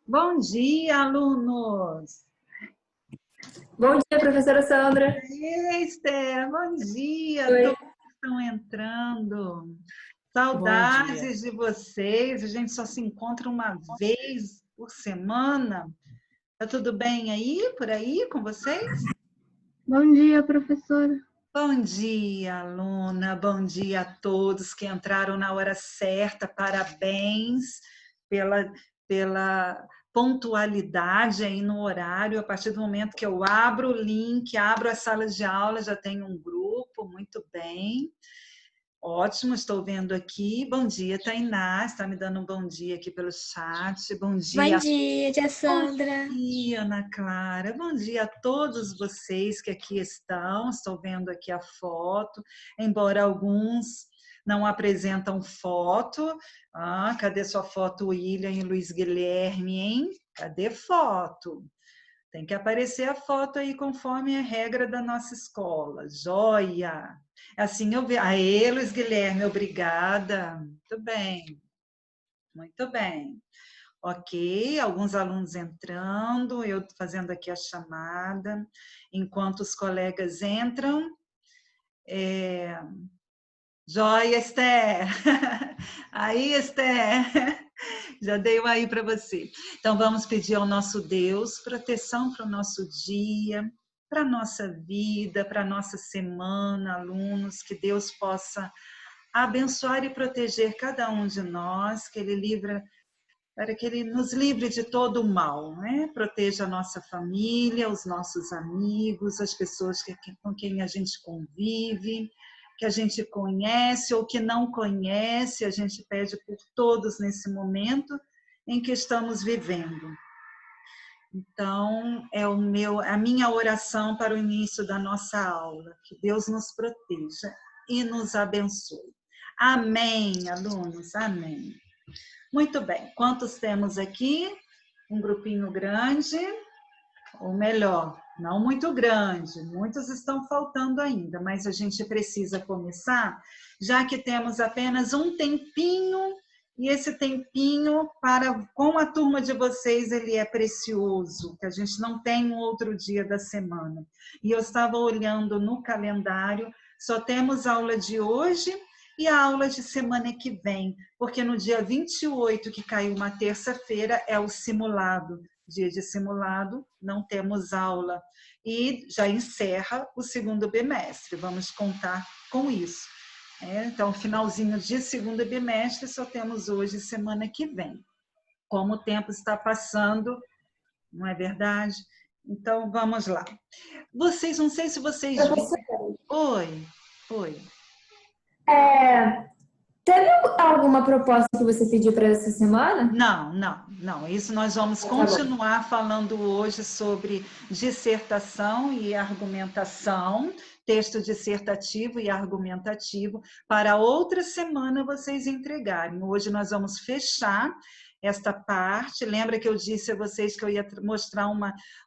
Bom dia, alunos! Bom dia, professora Sandra. Ei, Esther, bom dia! Oi. Todos estão entrando. Bom dia. Saudades de vocês. A gente só se encontra uma vez por semana. Tá tudo bem aí, por aí, com vocês? Bom dia, professora. Bom dia, aluna. Bom dia a todos que entraram na hora certa. Parabéns pela pontualidade aí no horário. A partir do momento que eu abro o link, abro a sala de aula, já tem um grupo. Muito bem. Ótimo, estou vendo aqui. Bom dia, Tainá. Está me dando um bom dia aqui pelo chat. Bom dia. Bom dia, tia Sandra. Bom dia, Ana Clara. Bom dia a todos vocês que aqui estão. Estou vendo aqui a foto, embora alguns não apresentam foto. Ah, cadê sua foto, William e Luiz Guilherme, hein? Cadê foto? Tem que aparecer a foto aí conforme a regra da nossa escola. Joia! Assim eu vejo. Aê, Luiz Guilherme, obrigada. Muito bem. Muito bem. Ok, alguns alunos entrando, eu fazendo aqui a chamada. Enquanto os colegas entram. Joia, Esther! Aí, Esther! Já dei um aí para você. Então, vamos pedir ao nosso Deus proteção para o nosso dia, para a nossa vida, para a nossa semana, alunos, que Deus possa abençoar e proteger cada um de nós, que Ele livra, para que Ele nos livre de todo o mal, né? Proteja a nossa família, os nossos amigos, as pessoas com quem a gente convive, que a gente conhece ou que não conhece, a gente pede por todos nesse momento em que estamos vivendo. Então, é a minha oração para o início da nossa aula, que Deus nos proteja e nos abençoe. Amém, alunos, amém. Muito bem, quantos temos aqui? Um grupinho grande, ou melhor, não muito grande, muitos estão faltando ainda, mas a gente precisa começar, já que temos apenas um tempinho, e esse tempinho com a turma de vocês, ele é precioso, que a gente não tem um outro dia da semana. E eu estava olhando no calendário, só temos aula de hoje e a aula de semana que vem, porque no dia 28, que caiu uma terça-feira, é o simulado. Dia de simulado, não temos aula. E já encerra o segundo bimestre, vamos contar com isso. Então, finalzinho de segundo bimestre, só temos hoje e semana que vem. Como o tempo está passando, não é verdade? Então, vamos lá. Vocês, não sei se vocês viram. Oi. Teve alguma proposta que você pediu para essa semana? Não. Isso nós vamos continuar falando hoje sobre dissertação e argumentação, texto dissertativo e argumentativo, para outra semana vocês entregarem. Hoje nós vamos fechar esta parte. Lembra que eu disse a vocês que eu ia mostrar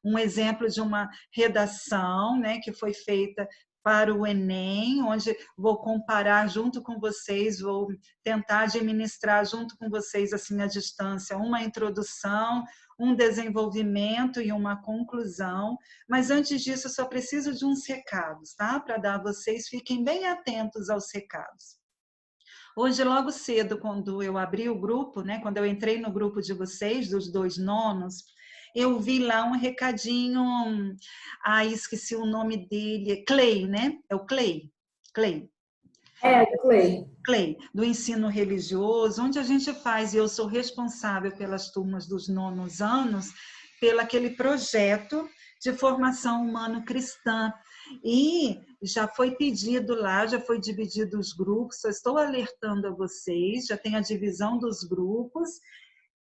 um exemplo de uma redação, né, que foi feita para o Enem, onde vou comparar junto com vocês, vou tentar administrar junto com vocês, assim, à distância, uma introdução, um desenvolvimento e uma conclusão. Mas antes disso, eu só preciso de uns recados, tá? Para dar a vocês, fiquem bem atentos aos recados. Hoje, logo cedo, quando eu abri o grupo, né, quando eu entrei no grupo de vocês, dos 2 nonos, eu vi lá um recadinho, esqueci o nome dele, Clay, né? É o Clay? Clay. Clay, do ensino religioso, onde a gente faz, e eu sou responsável pelas turmas dos 9º anos, pelo aquele projeto de formação humano-cristã. E já foi pedido lá, já foi dividido os grupos, só estou alertando a vocês, já tem a divisão dos grupos,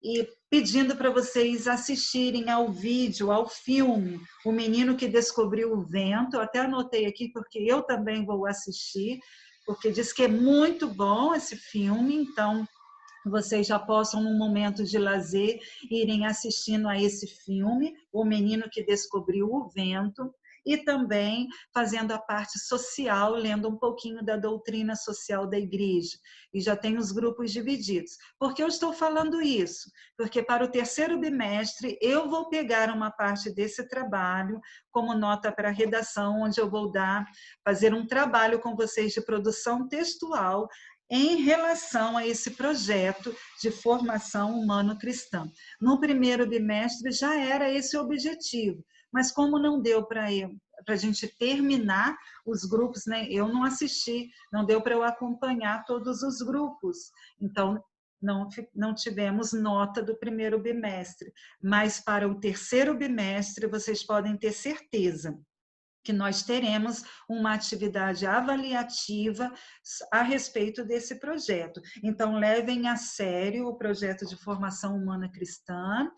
e pedindo para vocês assistirem ao vídeo, ao filme, O Menino que Descobriu o Vento. Eu até anotei aqui, porque eu também vou assistir, porque diz que é muito bom esse filme, então vocês já possam, num momento de lazer, irem assistindo a esse filme, O Menino que Descobriu o Vento. e também fazendo a parte social, lendo um pouquinho da doutrina social da igreja. E já tem os grupos divididos. Por que eu estou falando isso? Porque para o terceiro bimestre eu vou pegar uma parte desse trabalho como nota para a redação, onde eu vou fazer um trabalho com vocês de produção textual em relação a esse projeto de formação humano-cristã. No primeiro bimestre já era esse o objetivo, mas como não deu para a gente terminar os grupos, né? Eu não assisti, não deu para eu acompanhar todos os grupos, então não tivemos nota do primeiro bimestre, mas para o terceiro bimestre vocês podem ter certeza que nós teremos uma atividade avaliativa a respeito desse projeto. Então, levem a sério o projeto de formação humana cristã,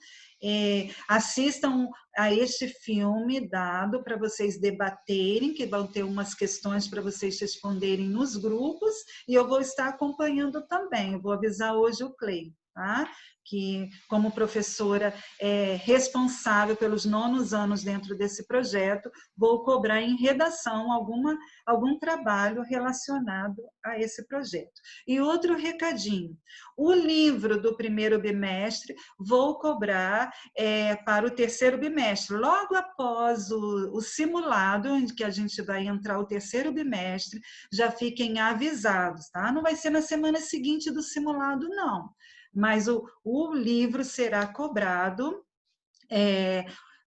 assistam a este filme dado para vocês debaterem, que vão ter umas questões para vocês responderem nos grupos, e eu vou estar acompanhando também, eu vou avisar hoje o Clay, tá? Que como professora responsável pelos 9º anos dentro desse projeto, vou cobrar em redação algum trabalho relacionado a esse projeto. E outro recadinho, o livro do primeiro bimestre vou cobrar para o terceiro bimestre, logo após o simulado, em que a gente vai entrar o terceiro bimestre, já fiquem avisados, tá? Não vai ser na semana seguinte do simulado, não. Mas o livro será cobrado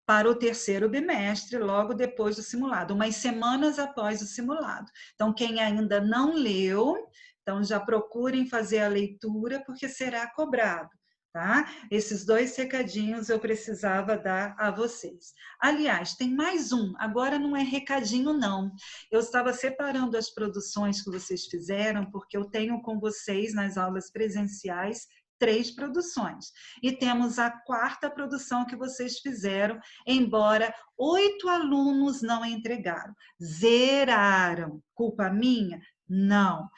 para o terceiro bimestre, logo depois do simulado, umas semanas após o simulado. Então, quem ainda não leu, então já procurem fazer a leitura, porque será cobrado. Tá? Esses 2 recadinhos eu precisava dar a vocês. Aliás, tem mais um, agora não é recadinho não. Eu estava separando as produções que vocês fizeram, porque eu tenho com vocês nas aulas presenciais 3 produções. E temos a 4ª produção que vocês fizeram, embora 8 alunos não entregaram. Zeraram. Culpa minha? Não.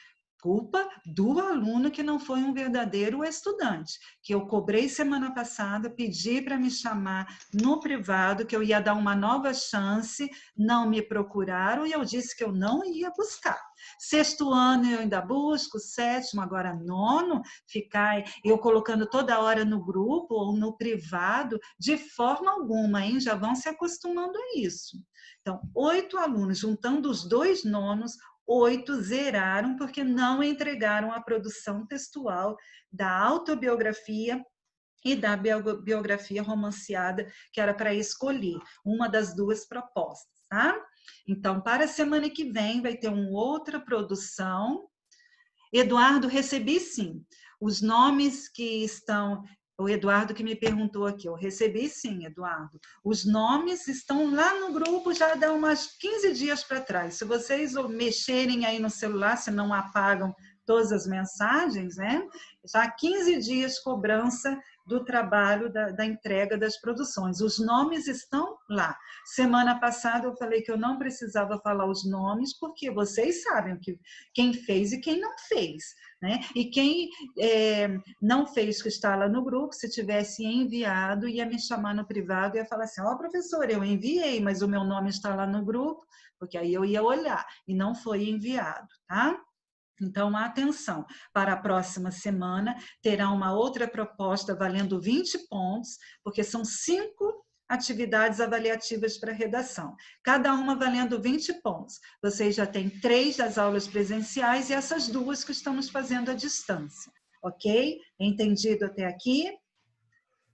Culpa do aluno que não foi um verdadeiro estudante, que eu cobrei semana passada, pedi para me chamar no privado, que eu ia dar uma nova chance, não me procuraram e eu disse que eu não ia buscar. 6º ano eu ainda busco, 7º, agora 9º, ficar eu colocando toda hora no grupo ou no privado, de forma alguma, hein? Já vão se acostumando a isso. Então, 8 alunos, juntando os 2 nonos, 8 zeraram porque não entregaram a produção textual da autobiografia e da biografia romanceada, que era para escolher, uma das 2 propostas, tá? Então, para a semana que vem, vai ter uma outra produção. Eduardo, recebi sim. Os nomes que estão... O Eduardo que me perguntou aqui, eu recebi sim, Eduardo. Os nomes estão lá no grupo, já dá umas 15 dias para trás. Se vocês mexerem aí no celular, se não apagam todas as mensagens, né? Já há 15 dias cobrança do trabalho da entrega das produções. Os nomes estão lá. Semana passada eu falei que eu não precisava falar os nomes, porque vocês sabem quem fez e quem não fez, né? E quem não fez, que está lá no grupo, se tivesse enviado, ia me chamar no privado e ia falar assim, ó, professora, eu enviei, mas o meu nome está lá no grupo, porque aí eu ia olhar, e não foi enviado, tá? Então, atenção, para a próxima semana terá uma outra proposta valendo 20 pontos, porque são 5 atividades avaliativas para redação, cada uma valendo 20 pontos. Vocês já têm 3 das aulas presenciais e essas 2 que estamos fazendo à distância, ok? Entendido até aqui?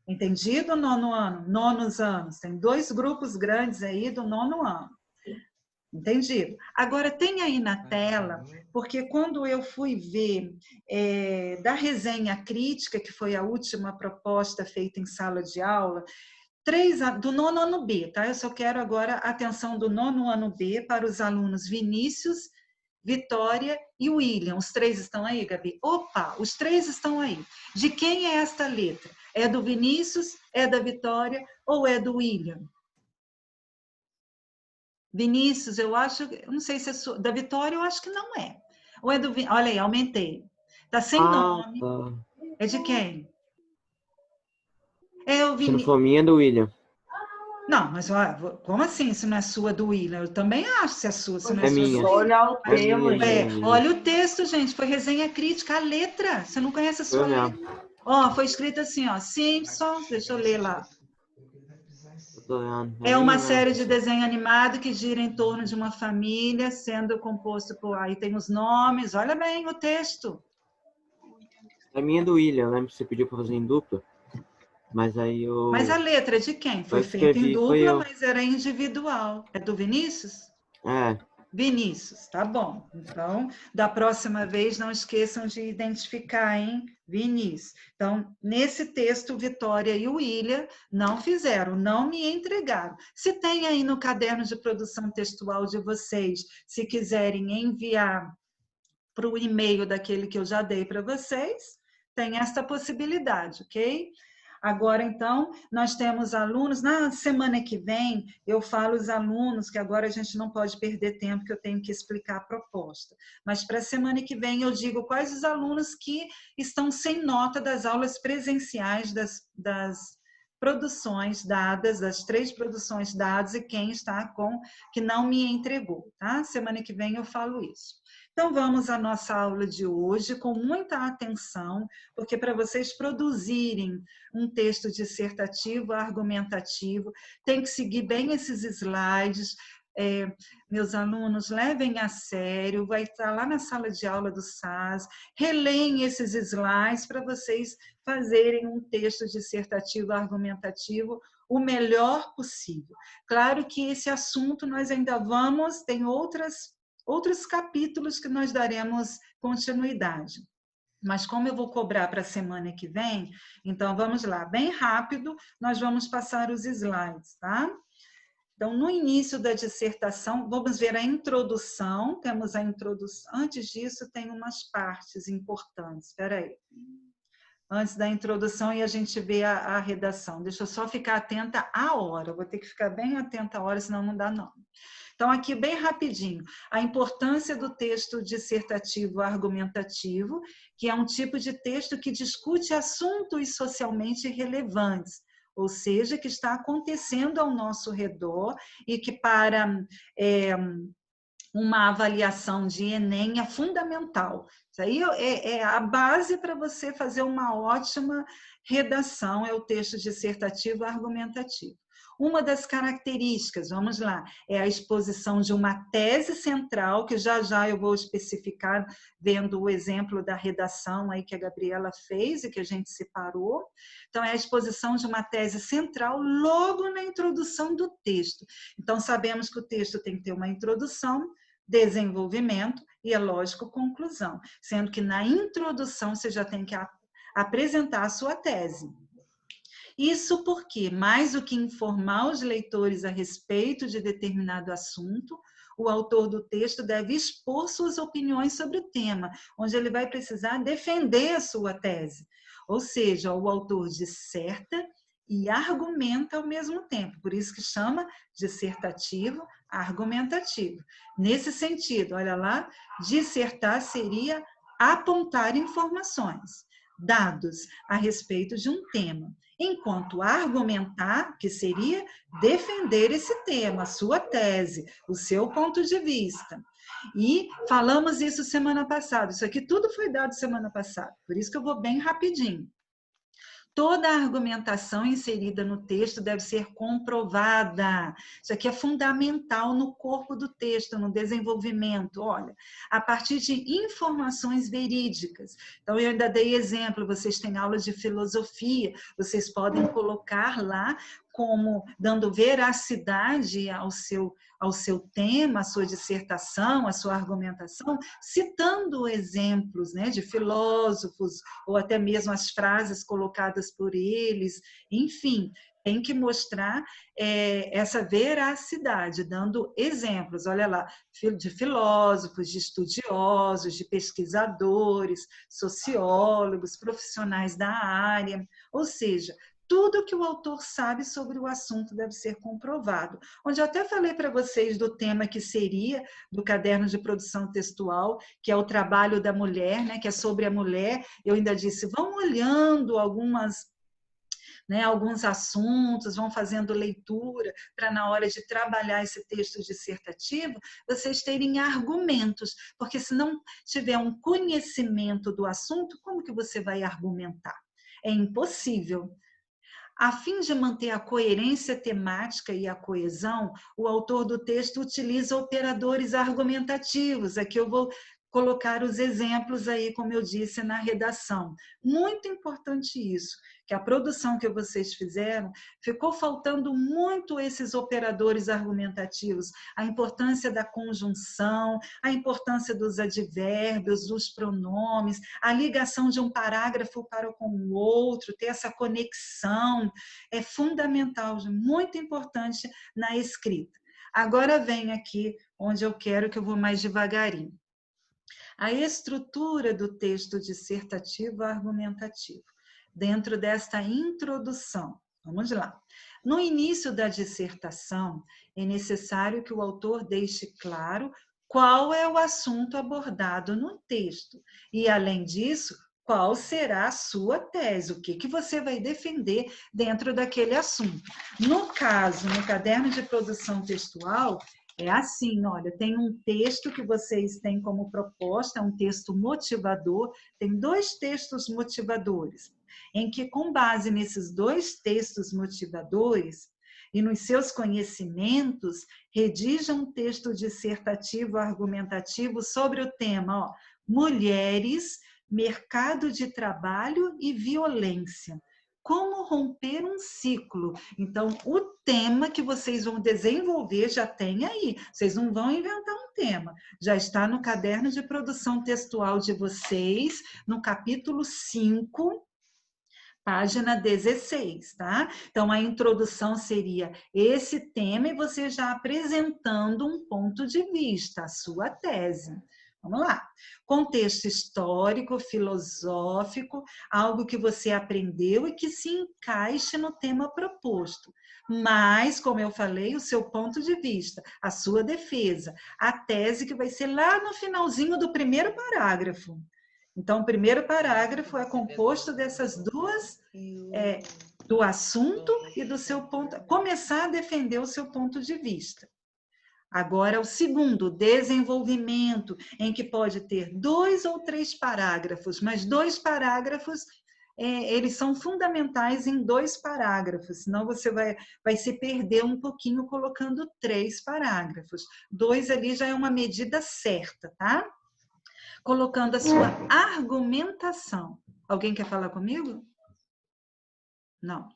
Entendido, 9º ano? 9º anos, tem 2 grupos grandes aí do 9º ano. Entendido. Agora, tem aí na tela, porque quando eu fui ver da resenha crítica, que foi a última proposta feita em sala de aula, 3 do 9º ano B, tá? Eu só quero agora a atenção do 9º ano B para os alunos Vinícius, Vitória e William. Os 3 estão aí, Gabi? Opa, os 3 estão aí. De quem é esta letra? É do Vinícius, é da Vitória ou é do William? Vinícius, eu acho, eu não sei se é da Vitória, eu acho que não é. Ou é do olha aí, aumentei. Tá sem nome. Tá. É de quem? É o Se não Vinícius. for minha, é do William. Não, mas olha, como assim se não é sua do William? Eu também acho se é sua, se não é É sua do minha. William. Olha o É tema, minha, gente. minha. Olha o texto, gente, foi resenha crítica, a letra. Você não conhece a sua Foi letra? mesmo. Ó, foi escrito assim, ó, Simpsons, deixa eu ler lá. Eu tô vendo. É uma minha série mesmo. de desenho animado que gira em torno de uma família, sendo composto por... Aí tem os nomes, olha bem o texto. É minha do William, lembra que você pediu pra fazer em dupla? Mas aí eu... Mas a letra é de quem? Foi Eu feita em escrevi, foi dupla, eu. mas era individual. É do Vinícius? É, Vinícius, tá bom. Então, da próxima vez, não esqueçam de identificar, hein? Vinícius. Então, nesse texto, Vitória e o William não fizeram, não me entregaram. Se tem aí no caderno de produção textual de vocês, se quiserem enviar para o e-mail daquele que eu já dei para vocês, tem esta possibilidade, ok? Agora, então, nós temos alunos, na semana que vem, eu falo os alunos, que agora a gente não pode perder tempo, que eu tenho que explicar a proposta. Mas para a semana que vem eu digo quais os alunos que estão sem nota das aulas presenciais das produções dadas, das 3 produções dadas, e quem está com, que não me entregou, tá? Semana que vem eu falo isso. Então, vamos à nossa aula de hoje com muita atenção, porque para vocês produzirem um texto dissertativo, argumentativo, tem que seguir bem esses slides. Meus alunos, levem a sério, vai estar lá na sala de aula do SAS, releem esses slides para vocês fazerem um texto dissertativo, argumentativo, o melhor possível. Claro que esse assunto nós ainda vamos, tem outros capítulos que nós daremos continuidade. Mas como eu vou cobrar para a semana que vem, então vamos lá, bem rápido, nós vamos passar os slides, tá? Então, no início da dissertação, vamos ver a introdução, temos a introdução, antes disso tem umas partes importantes, espera aí. Antes da introdução e a gente vê a redação. Deixa eu só ficar atenta à hora, vou ter que ficar bem atenta à hora, senão não dá não. Então, aqui bem rapidinho, a importância do texto dissertativo argumentativo, que é um tipo de texto que discute assuntos socialmente relevantes, ou seja, que está acontecendo ao nosso redor e que para uma avaliação de Enem é fundamental. Isso aí é a base para você fazer uma ótima redação, é o texto dissertativo argumentativo. Uma das características, vamos lá, é a exposição de uma tese central, que já eu vou especificar vendo o exemplo da redação aí que a Gabriela fez e que a gente separou. Então, é a exposição de uma tese central logo na introdução do texto. Então, sabemos que o texto tem que ter uma introdução, desenvolvimento e, é lógico, conclusão, sendo que na introdução você já tem que apresentar a sua tese. Isso porque, mais do que informar os leitores a respeito de determinado assunto, o autor do texto deve expor suas opiniões sobre o tema, onde ele vai precisar defender a sua tese. Ou seja, o autor disserta e argumenta ao mesmo tempo, por isso que chama dissertativo argumentativo. Nesse sentido, olha lá, dissertar seria apontar informações, dados a respeito de um tema, enquanto argumentar, que seria defender esse tema, a sua tese, o seu ponto de vista. E falamos isso semana passada, isso aqui tudo foi dado semana passada, por isso que eu vou bem rapidinho. Toda a argumentação inserida no texto deve ser comprovada. Isso aqui é fundamental no corpo do texto, no desenvolvimento. Olha, a partir de informações verídicas. Então, eu ainda dei exemplo, vocês têm aulas de filosofia, vocês podem colocar lá como dando veracidade ao seu tema, à sua dissertação, à sua argumentação, citando exemplos, né, de filósofos, ou até mesmo as frases colocadas por eles, enfim, tem que mostrar essa veracidade, dando exemplos, olha lá, de filósofos, de estudiosos, de pesquisadores, sociólogos, profissionais da área, ou seja, tudo que o autor sabe sobre o assunto deve ser comprovado. Onde eu até falei para vocês do tema que seria do caderno de produção textual, que é o trabalho da mulher, né, que é sobre a mulher. Eu ainda disse, vão olhando algumas né, alguns assuntos, vão fazendo leitura para na hora de trabalhar esse texto dissertativo, vocês terem argumentos, porque se não tiver um conhecimento do assunto, como que você vai argumentar? É impossível. A fim de manter a coerência temática e a coesão, o autor do texto utiliza operadores argumentativos. Aqui eu vou colocar os exemplos aí, como eu disse, na redação. Muito importante isso, que a produção que vocês fizeram, ficou faltando muito esses operadores argumentativos, a importância da conjunção, a importância dos advérbios, dos pronomes, a ligação de um parágrafo para com o outro, ter essa conexão, é fundamental, muito importante na escrita. Agora vem aqui onde eu quero que eu vou mais devagarinho. A estrutura do texto dissertativo argumentativo. Dentro desta introdução, vamos lá. No início da dissertação, é necessário que o autor deixe claro qual é o assunto abordado no texto. E, além disso, qual será a sua tese, o que você vai defender dentro daquele assunto. No caso, no caderno de produção textual, é assim, olha, tem um texto que vocês têm como proposta, um texto motivador, tem 2 textos motivadores, em que, com base nesses 2 textos motivadores e nos seus conhecimentos, redija um texto dissertativo argumentativo sobre o tema, ó, mulheres, mercado de trabalho e violência. Como romper um ciclo? Então, o tema que vocês vão desenvolver já tem aí. Vocês não vão inventar um tema. Já está no caderno de produção textual de vocês, no capítulo 5, página 16, tá? Então, a introdução seria esse tema e você já apresentando um ponto de vista, a sua tese. Vamos lá. Contexto histórico, filosófico, algo que você aprendeu e que se encaixe no tema proposto. Mas, como eu falei, o seu ponto de vista, a sua defesa, a tese que vai ser lá no finalzinho do primeiro parágrafo. Então, o primeiro parágrafo é composto dessas duas, do assunto e do seu ponto, começar a defender o seu ponto de vista. Agora, o segundo, desenvolvimento, em que pode ter 2 ou 3 parágrafos, mas 2 parágrafos, eles são fundamentais em 2 parágrafos, senão você vai se perder um pouquinho colocando 3 parágrafos. 2 ali já é uma medida certa, tá? Colocando a sua argumentação. Alguém quer falar comigo? Não.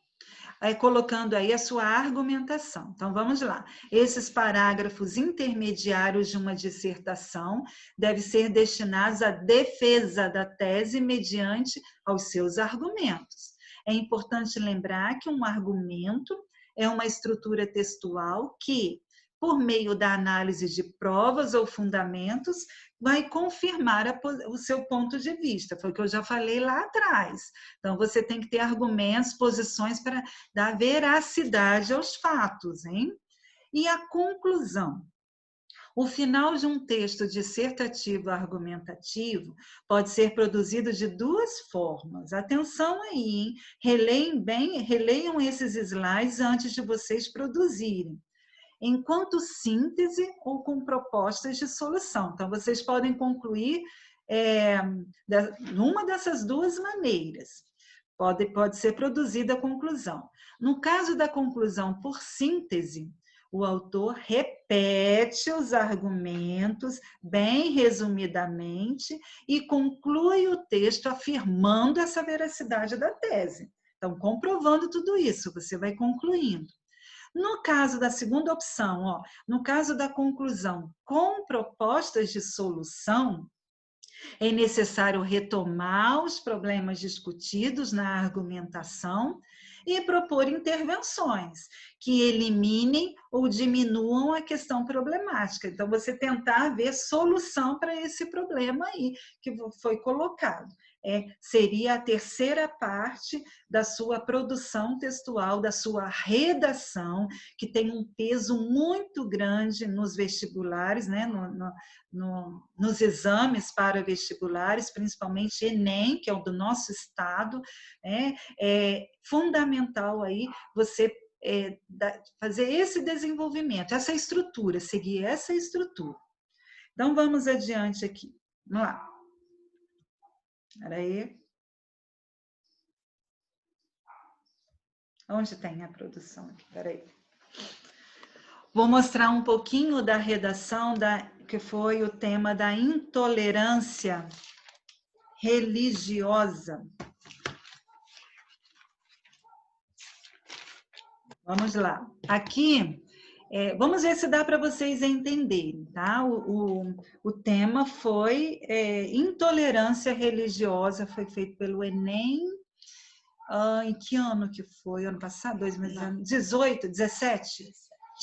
Colocando aí a sua argumentação. Então, vamos lá. Esses parágrafos intermediários de uma dissertação devem ser destinados à defesa da tese mediante aos seus argumentos. É importante lembrar que um argumento é uma estrutura textual que, por meio da análise de provas ou fundamentos, vai confirmar o seu ponto de vista. Foi o que eu já falei lá atrás. Então, você tem que ter argumentos, posições para dar veracidade aos fatos, hein? E a conclusão. O final de um texto dissertativo argumentativo pode ser produzido de 2 formas. Atenção aí, hein? Releiam esses slides antes de vocês produzirem. Enquanto síntese ou com propostas de solução. Então, vocês podem concluir numa dessas 2 maneiras. Pode ser produzida a conclusão. No caso da conclusão por síntese, o autor repete os argumentos bem resumidamente e conclui o texto afirmando essa veracidade da tese. Então, comprovando tudo isso, você vai concluindo. No caso da segunda opção, ó, no caso da conclusão com propostas de solução, é necessário retomar os problemas discutidos na argumentação e propor intervenções que eliminem ou diminuam a questão problemática. Então, você tentar ver solução para esse problema aí que foi colocado. seria a terceira parte da sua produção textual, da sua redação, que tem um peso muito grande nos vestibulares, né? Nos exames para vestibulares, principalmente Enem, que é o do nosso estado. É fundamental aí você fazer esse desenvolvimento, essa estrutura, seguir essa estrutura. Então, vamos adiante aqui. Vamos lá. Espera aí. Onde tem a produção aqui? Espera aí. Vou mostrar um pouquinho da redação, que foi o tema da intolerância religiosa. Vamos lá. Aqui, vamos ver se dá para vocês entenderem, tá? O tema foi intolerância religiosa, foi feito pelo Enem. Em que ano que foi? Ano passado? 2018? 17?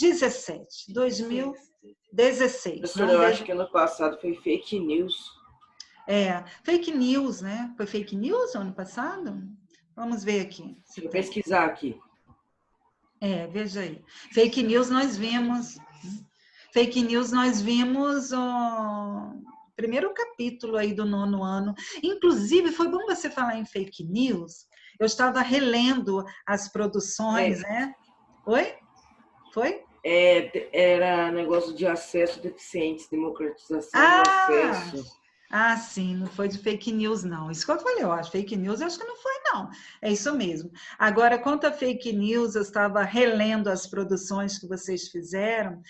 17. 2016. Professora, eu acho que ano passado foi fake news. Fake news, né? Foi fake news ano passado? Vamos ver aqui. Deixa eu pesquisar aqui. Veja aí. Fake news nós vimos. Fake news nós vimos o primeiro capítulo aí do 9º ano. Inclusive, foi bom você falar em fake news. Eu estava relendo as produções, né? Oi? Foi? Era negócio de acesso deficientes, democratização do acesso. Sim, não foi de fake news, não. Isso que eu falei, eu acho. Fake news, eu acho que não foi, não. É isso mesmo. Agora, quanto a fake news, eu estava relendo as produções que vocês fizeram,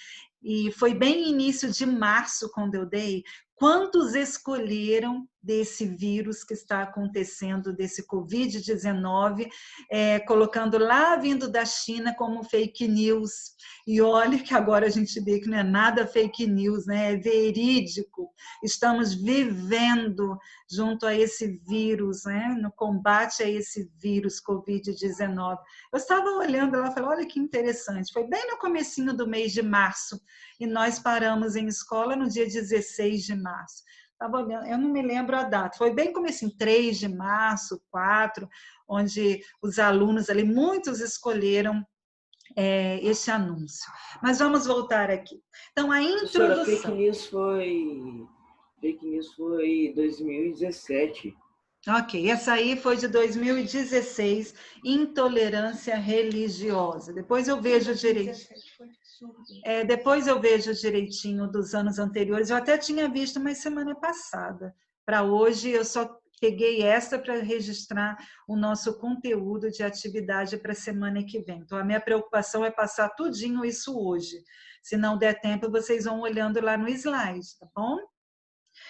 e foi bem início de março, quando eu dei, quantos escolheram desse vírus que está acontecendo, desse Covid-19, colocando lá vindo da China como fake news. E olha que agora a gente vê que não é nada fake news, né? É verídico. Estamos vivendo junto a esse vírus, né? No combate a esse vírus Covid-19. Eu estava olhando lá e falei, olha que interessante. Foi bem no comecinho do mês de março e nós paramos em escola no dia 16 de março. Eu não me lembro a data, foi bem como assim, 3 de março, 4, onde os alunos ali, muitos escolheram esse anúncio. Mas vamos voltar aqui. Então, a introdução... Fake news foi 2017. Ok, essa aí foi de 2016, intolerância religiosa. Depois eu vejo direitinho. Depois eu vejo direitinho dos anos anteriores. Eu até tinha visto, mas semana passada. Para hoje, eu só peguei essa para registrar o nosso conteúdo de atividade para a semana que vem. Então, a minha preocupação é passar tudinho isso hoje. Se não der tempo, vocês vão olhando lá no slide, tá bom?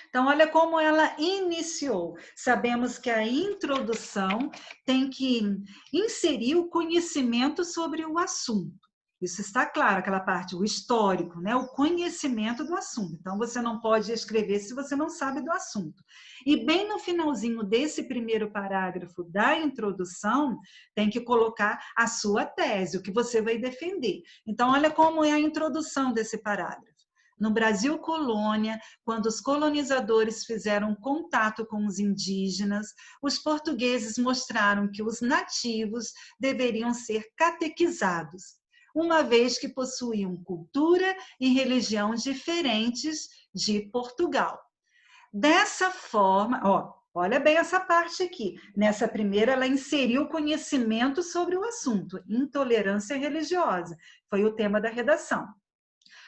Então, olha como ela iniciou. Sabemos que a introdução tem que inserir o conhecimento sobre o assunto. Isso está claro, aquela parte, o histórico, né? O conhecimento do assunto. Então, você não pode escrever se você não sabe do assunto. E bem no finalzinho desse primeiro parágrafo da introdução, tem que colocar a sua tese, o que você vai defender. Então, olha como é a introdução desse parágrafo. No Brasil colônia, quando os colonizadores fizeram contato com os indígenas, os portugueses mostraram que os nativos deveriam ser catequizados, uma vez que possuíam cultura e religião diferentes de Portugal. Dessa forma, olha bem essa parte aqui. Nessa primeira, ela inseriu conhecimento sobre o assunto, intolerância religiosa. Foi o tema da redação.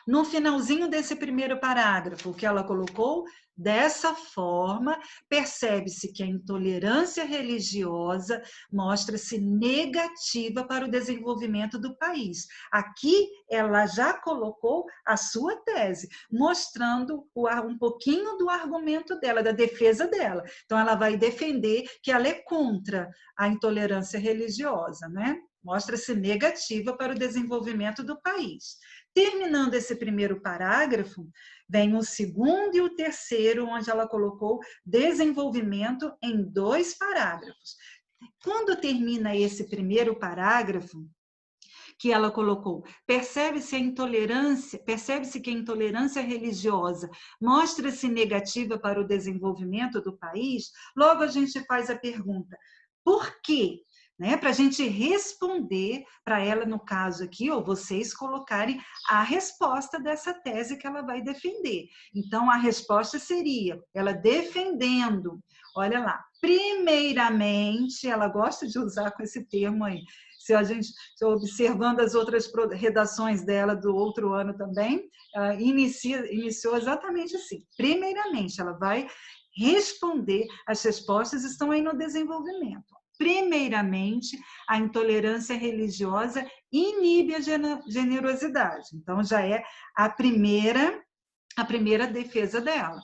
No finalzinho desse primeiro parágrafo, o que ela colocou, dessa forma, percebe-se que a intolerância religiosa mostra-se negativa para o desenvolvimento do país. Aqui, ela já colocou a sua tese, mostrando um pouquinho do argumento dela, da defesa dela. Então, ela vai defender que ela é contra a intolerância religiosa, né? Mostra-se negativa para o desenvolvimento do país. Terminando esse primeiro parágrafo, vem o segundo e o terceiro, onde ela colocou desenvolvimento em 2 parágrafos. Quando termina esse primeiro parágrafo, que ela colocou. Percebe-se que a intolerância religiosa mostra-se negativa para o desenvolvimento do país? Logo a gente faz a pergunta, por quê? Né? Para a gente responder para ela, no caso aqui, ou vocês colocarem a resposta dessa tese que ela vai defender. Então, a resposta seria, ela defendendo, olha lá, primeiramente, ela gosta de usar com esse termo aí, se a gente observando as outras redações dela do outro ano também, ela iniciou exatamente assim. Primeiramente, ela vai responder, as respostas estão aí no desenvolvimento. Primeiramente, a intolerância religiosa inibe a generosidade. Então, já é a primeira defesa dela.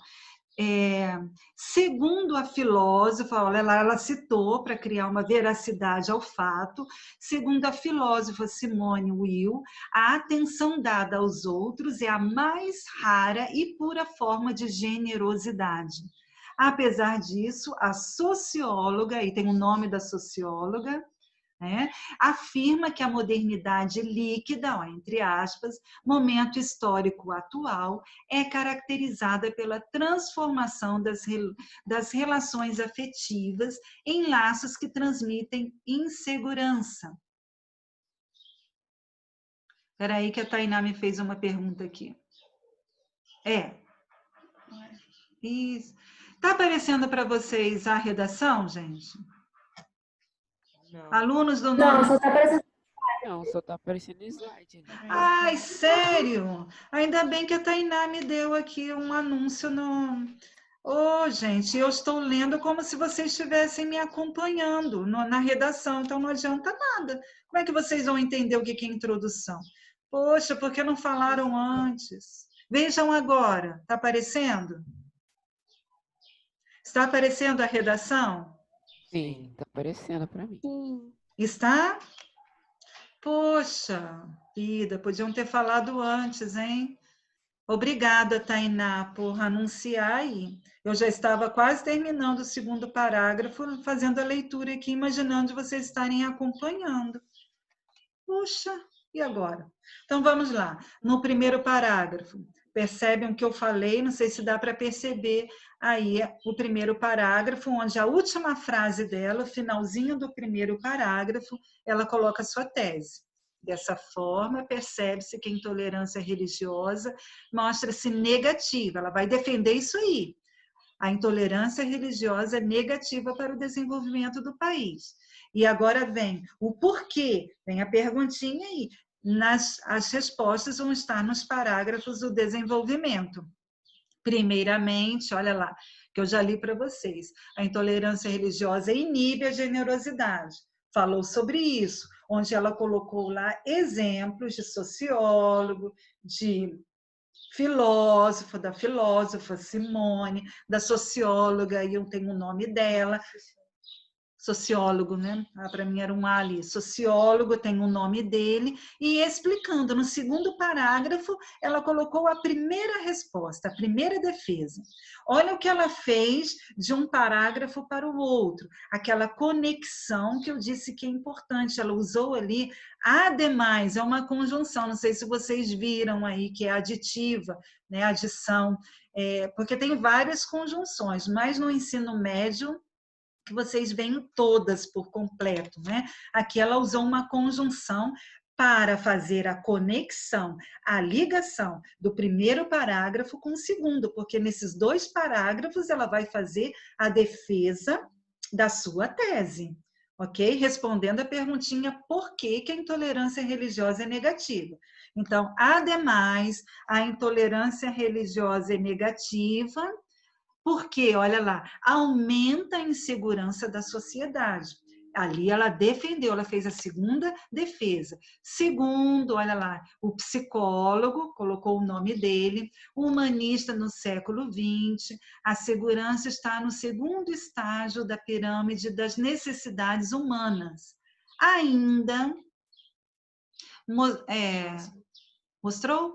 Segundo a filósofa, olha lá, ela citou para criar uma veracidade ao fato, segundo a filósofa Simone Weil, a atenção dada aos outros é a mais rara e pura forma de generosidade. Apesar disso, a socióloga, e tem o nome da socióloga, né, afirma que a modernidade líquida, ó, entre aspas, momento histórico atual, é caracterizada pela transformação das relações afetivas em laços que transmitem insegurança. Espera aí que a Tainá me fez uma pergunta aqui. Isso. Está aparecendo para vocês a redação, gente? Não. Alunos do Não, nono... só tá aparecendo. Não, só tá aparecendo slide. Né? Ai, sério? Ainda bem que a Tainá me deu aqui um anúncio no... gente, eu estou lendo como se vocês estivessem me acompanhando na redação, então não adianta nada. Como é que vocês vão entender o que é introdução? Poxa, por que não falaram antes? Vejam agora, está aparecendo? Está aparecendo a redação? Sim, tá aparecendo para mim. Sim. Está? Poxa vida, podiam ter falado antes, hein? Obrigada, Tainá, por anunciar aí. Eu já estava quase terminando o segundo parágrafo, fazendo a leitura aqui, imaginando vocês estarem acompanhando. Puxa, e agora? Então, vamos lá. No primeiro parágrafo, percebem o que eu falei? Não sei se dá para perceber aí o primeiro parágrafo, onde a última frase dela, o finalzinho do primeiro parágrafo, ela coloca a sua tese. Dessa forma, percebe-se que a intolerância religiosa mostra-se negativa. Ela vai defender isso aí. A intolerância religiosa é negativa para o desenvolvimento do país. E agora vem o porquê, vem a perguntinha aí. As respostas vão estar nos parágrafos do desenvolvimento. Primeiramente, olha lá, que eu já li para vocês, a intolerância religiosa inibe a generosidade. Falou sobre isso, onde ela colocou lá exemplos de sociólogo, de filósofo, da filósofa Simone, da socióloga, e eu tenho o nome dela, sociólogo, né? Para mim era um ali, sociólogo, tem o nome dele, e explicando, no segundo parágrafo, ela colocou a primeira resposta, a primeira defesa. Olha o que ela fez de um parágrafo para o outro, aquela conexão que eu disse que é importante, ela usou ali, ademais, é uma conjunção, não sei se vocês viram aí, que é aditiva, né? Adição, porque tem várias conjunções, mas no ensino médio, que vocês veem todas por completo, né? Aqui ela usou uma conjunção para fazer a conexão, a ligação do primeiro parágrafo com o segundo, porque nesses dois parágrafos ela vai fazer a defesa da sua tese, ok? Respondendo a perguntinha por que a intolerância religiosa é negativa. Então, ademais, a intolerância religiosa é negativa, porque, olha lá, aumenta a insegurança da sociedade. Ali ela defendeu, ela fez a segunda defesa. Segundo, olha lá, o psicólogo, colocou o nome dele, o humanista no século XX, a segurança está no segundo estágio da pirâmide das necessidades humanas. Ainda, mostrou?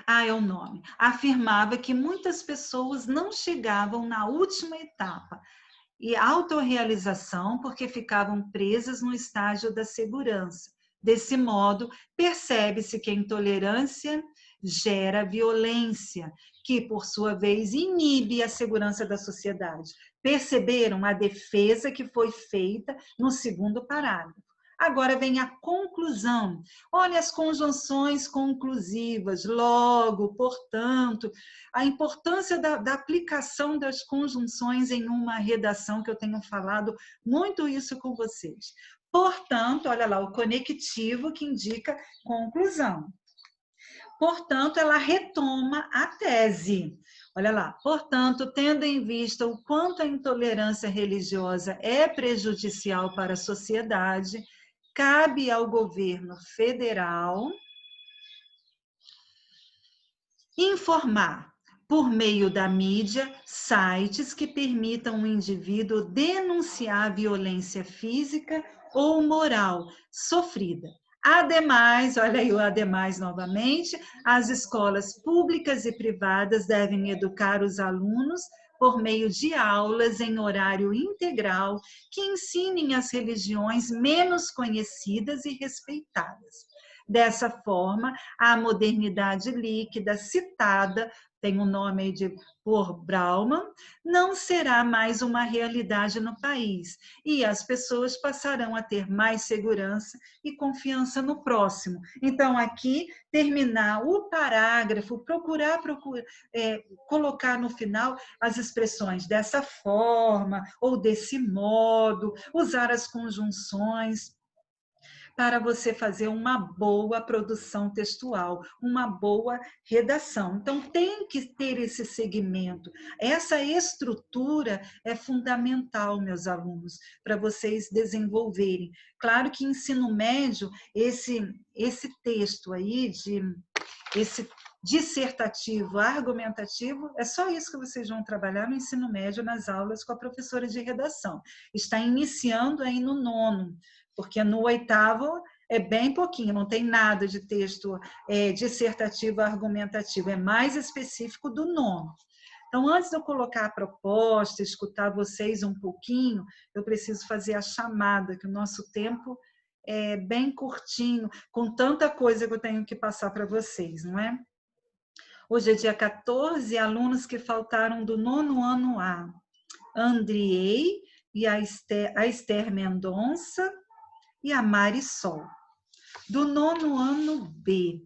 É o nome. Afirmava que muitas pessoas não chegavam na última etapa e autorrealização porque ficavam presas no estágio da segurança. Desse modo, percebe-se que a intolerância gera violência, que, por sua vez, inibe a segurança da sociedade. Perceberam a defesa que foi feita no segundo parágrafo. Agora vem a conclusão. Olha as conjunções conclusivas, logo, portanto, a importância da aplicação das conjunções em uma redação, que eu tenho falado muito isso com vocês. Portanto, olha lá, o conectivo que indica conclusão. Portanto, ela retoma a tese. Olha lá, portanto, tendo em vista o quanto a intolerância religiosa é prejudicial para a sociedade, cabe ao governo federal informar, por meio da mídia, sites que permitam o indivíduo denunciar a violência física ou moral sofrida. Ademais, olha aí o ademais novamente, as escolas públicas e privadas devem educar os alunos por meio de aulas em horário integral que ensinem as religiões menos conhecidas e respeitadas. Dessa forma, a modernidade líquida citada, tem o nome aí por Bauman, não será mais uma realidade no país e as pessoas passarão a ter mais segurança e confiança no próximo. Então, aqui, terminar o parágrafo, procurar colocar no final as expressões dessa forma ou desse modo, usar as conjunções, para você fazer uma boa produção textual, uma boa redação. Então, tem que ter esse segmento. Essa estrutura é fundamental, meus alunos, para vocês desenvolverem. Claro que ensino médio, esse texto aí, esse dissertativo, argumentativo, é só isso que vocês vão trabalhar no ensino médio, nas aulas com a professora de redação. Está iniciando aí no 9º, porque no 8º é bem pouquinho, não tem nada de texto dissertativo, argumentativo, é mais específico do 9º. Então, antes de eu colocar a proposta, escutar vocês um pouquinho, eu preciso fazer a chamada, que o nosso tempo é bem curtinho, com tanta coisa que eu tenho que passar para vocês, não é? Hoje é dia 14, alunos que faltaram do 9º ano A. Andriei e a Esther Mendonça e a Marisol. Do 9º ano B.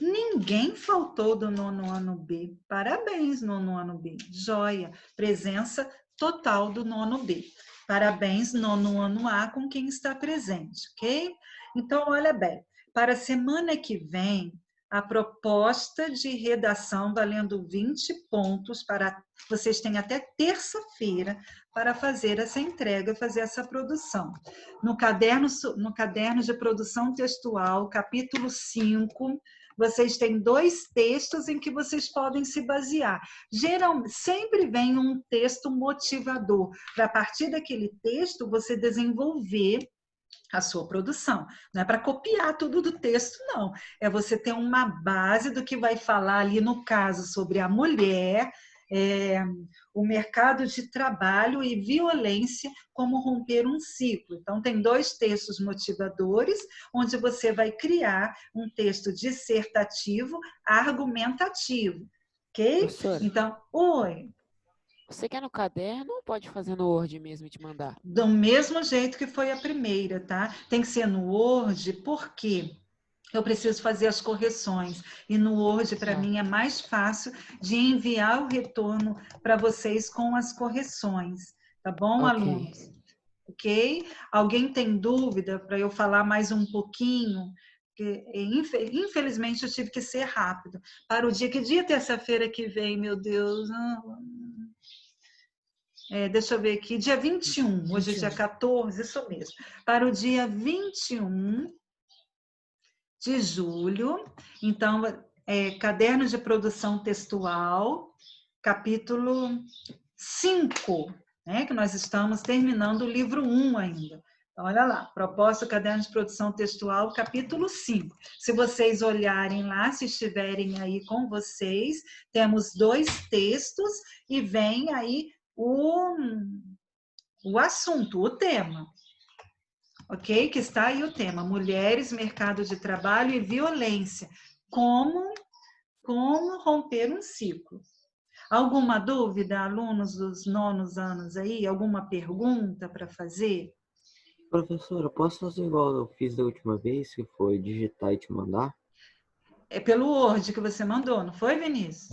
Ninguém faltou do 9º ano B. Parabéns, 9º ano B. Joia. Presença total do 9º B. Parabéns, 9º ano A, com quem está presente, ok? Então, olha bem. Para a semana que vem, a proposta de redação valendo 20 pontos para vocês têm até terça-feira para fazer essa entrega, fazer essa produção. No caderno de produção textual, capítulo 5, vocês têm 2 textos em que vocês podem se basear. Geralmente, sempre vem um texto motivador, para a partir daquele texto você desenvolver a sua produção. Não é para copiar tudo do texto, não. É você ter uma base do que vai falar ali, no caso, sobre a mulher, o mercado de trabalho e violência, como romper um ciclo. Então, tem 2 textos motivadores, onde você vai criar um texto dissertativo, argumentativo. Ok? Professora, Então, oi. você quer no caderno ou pode fazer no Word mesmo e te mandar? Do mesmo jeito que foi a primeira, tá? Tem que ser no Word, porque eu preciso fazer as correções. E no Word, para mim, é mais fácil de enviar o retorno para vocês com as correções. Tá bom, Ok. alunos? Ok? Alguém tem dúvida para eu falar mais um pouquinho? Porque, infelizmente, eu tive que ser rápido. Para o dia, que dia terça-feira que vem, meu Deus? Deixa eu ver aqui, dia 21, hoje é dia 14, isso mesmo. Para o dia 21 de julho, então, caderno de produção textual, capítulo 5, né, que nós estamos terminando o livro 1 ainda. Então, olha lá, proposta caderno de produção textual, capítulo 5. Se vocês olharem lá, se estiverem aí com vocês, temos 2 textos e vem aí o assunto, o tema. ok? Que está aí o tema, mulheres, mercado de trabalho e violência. Como romper um ciclo. Alguma dúvida, alunos dos 9º anos aí? Alguma pergunta para fazer? Professora, eu posso fazer igual eu fiz da última vez, que foi digitar e te mandar? É pelo Word que você mandou, não foi, Vinícius?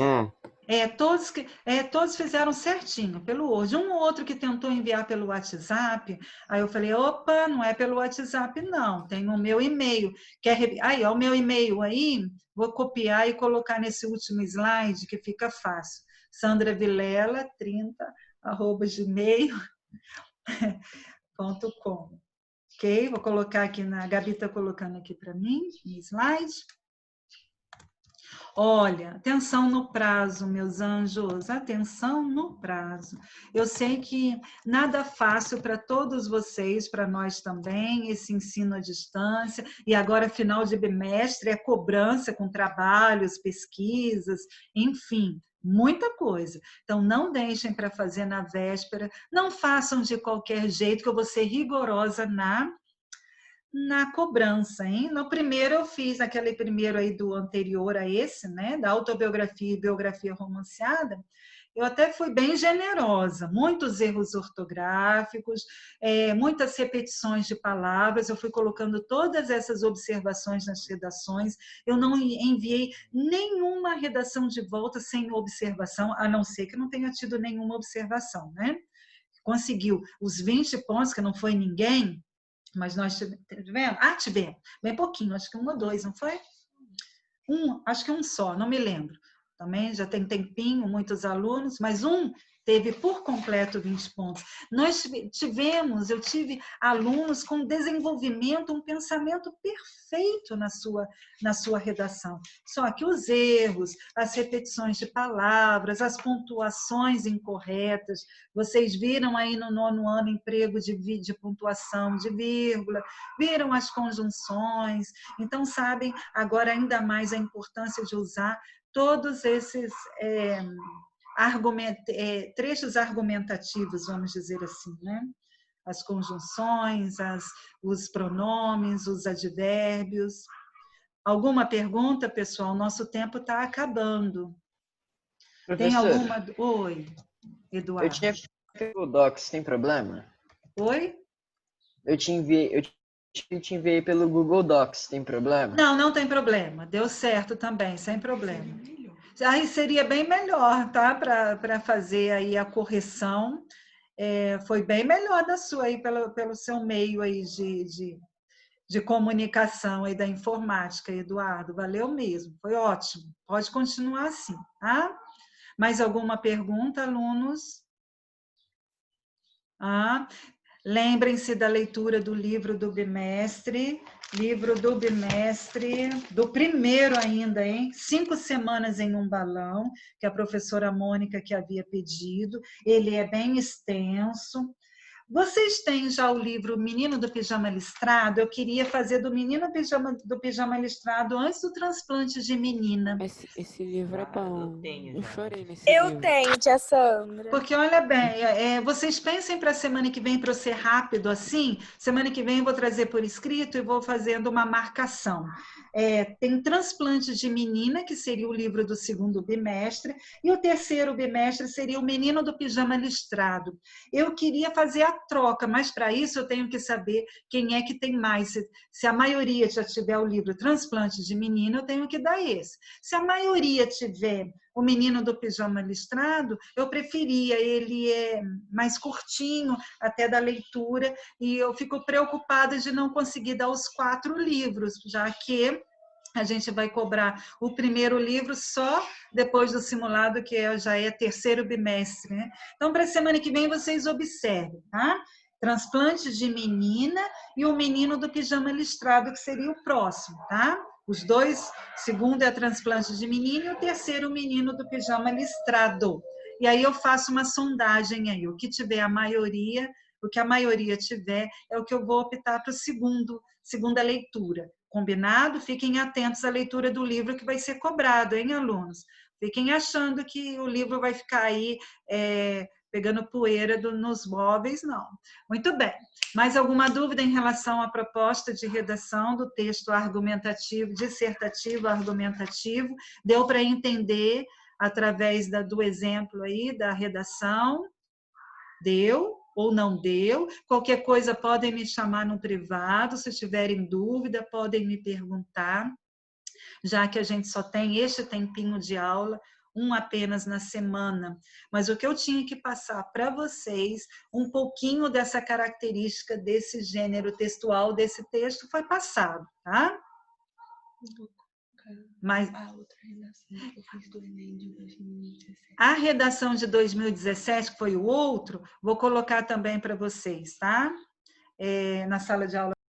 Todos fizeram certinho, pelo Word. Um ou outro que tentou enviar pelo WhatsApp, aí eu falei, opa, não é pelo WhatsApp, não, tem o meu e-mail. Aí, ó, o meu e-mail aí, vou copiar e colocar nesse último slide, que fica fácil. sandravilela30@gmail.com. Ok? Vou colocar aqui, a Gabi está colocando aqui para mim, no slide. Olha, atenção no prazo, meus anjos, atenção no prazo. Eu sei que nada fácil para todos vocês, para nós também, esse ensino à distância, e agora final de bimestre é cobrança com trabalhos, pesquisas, enfim, muita coisa. Então, não deixem para fazer na véspera, não façam de qualquer jeito, que eu vou ser rigorosa na cobrança, hein? No primeiro eu fiz, aquele primeiro aí do anterior a esse, né? Da autobiografia e biografia romanceada, eu até fui bem generosa, muitos erros ortográficos, muitas repetições de palavras, eu fui colocando todas essas observações nas redações, eu não enviei nenhuma redação de volta sem observação, a não ser que não tenha tido nenhuma observação, né? Conseguiu os 20 pontos, que não foi ninguém, mas nós tivemos, tivemos, bem pouquinho, acho que 1 ou 2, não foi? Acho que um só, não me lembro. Também já tem tempinho, muitos alunos, mas teve por completo 20 pontos. Eu tive alunos com desenvolvimento, um pensamento perfeito na sua redação. Só que os erros, as repetições de palavras, as pontuações incorretas, vocês viram aí no 9º ano emprego de pontuação de vírgula, viram as conjunções, então sabem agora ainda mais a importância de usar todos esses trechos argumentativos, vamos dizer assim, né? As conjunções, os pronomes, os advérbios. Alguma pergunta, pessoal? Nosso tempo está acabando. Tem alguma? Oi, Eduardo. Eu tinha pelo Docs, tem problema? Oi? Eu te enviei pelo Google Docs, tem problema? Não tem problema. Deu certo também, sem problema. Aí seria bem melhor, tá? Para fazer aí a correção. Foi bem melhor da sua aí, pelo seu meio aí de comunicação aí da informática, Eduardo. Valeu mesmo, foi ótimo. Pode continuar assim, tá? Mais alguma pergunta, alunos? Lembrem-se da leitura do livro do bimestre, do primeiro ainda, hein? 5 semanas em um balão, que a professora Mônica que havia pedido. Ele é bem extenso. Vocês têm já o livro Menino do Pijama Listrado? Eu queria fazer do Menino do Pijama Listrado antes do transplante de menina. Esse livro é bom. tenho Eu já. chorei nesse livro. Eu tenho, tia Sandra. Porque, olha bem, vocês pensem para a semana que vem, para eu ser rápido assim, semana que vem eu vou trazer por escrito e vou fazendo uma marcação. Tem Transplante de Menina, que seria o livro do 2º bimestre, e o 3º bimestre seria o Menino do Pijama Listrado. Eu queria fazer a troca, mas para isso eu tenho que saber quem é que tem mais. Se a maioria já tiver o livro Transplante de Menina, eu tenho que dar esse. Se a maioria tiver o Menino do Pijama Listrado, eu preferia, ele é mais curtinho até da leitura, e eu fico preocupada de não conseguir dar os 4 livros, já que a gente vai cobrar o primeiro livro só depois do simulado, que já é 3º bimestre, né? Então, para a semana que vem, vocês observem, tá? Transplante de Menina e o Menino do Pijama Listrado, que seria o próximo, tá? Os 2, o 2º é Transplante de Menina e o 3º Menino do Pijama Listrado. E aí eu faço uma sondagem aí, o que tiver a maioria, o que a maioria tiver, é o que eu vou optar para o segunda leitura. Combinado? Fiquem atentos à leitura do livro que vai ser cobrado, hein, alunos? Fiquem achando que o livro vai ficar aí pegando poeira nos móveis, não. Muito bem. Mais alguma dúvida em relação à proposta de redação do texto argumentativo, dissertativo, argumentativo? Deu para entender através do exemplo aí da redação? Deu ou não deu? Qualquer coisa podem me chamar no privado, se tiverem dúvida, podem me perguntar, já que a gente só tem este tempinho de aula, um apenas na semana. Mas o que eu tinha que passar para vocês, um pouquinho dessa característica desse gênero textual desse texto foi passado, tá? Mas A outra redação que eu fiz do Enem de 2017. a redação de 2017, que foi o outro, vou colocar também para vocês, tá? Na sala de aula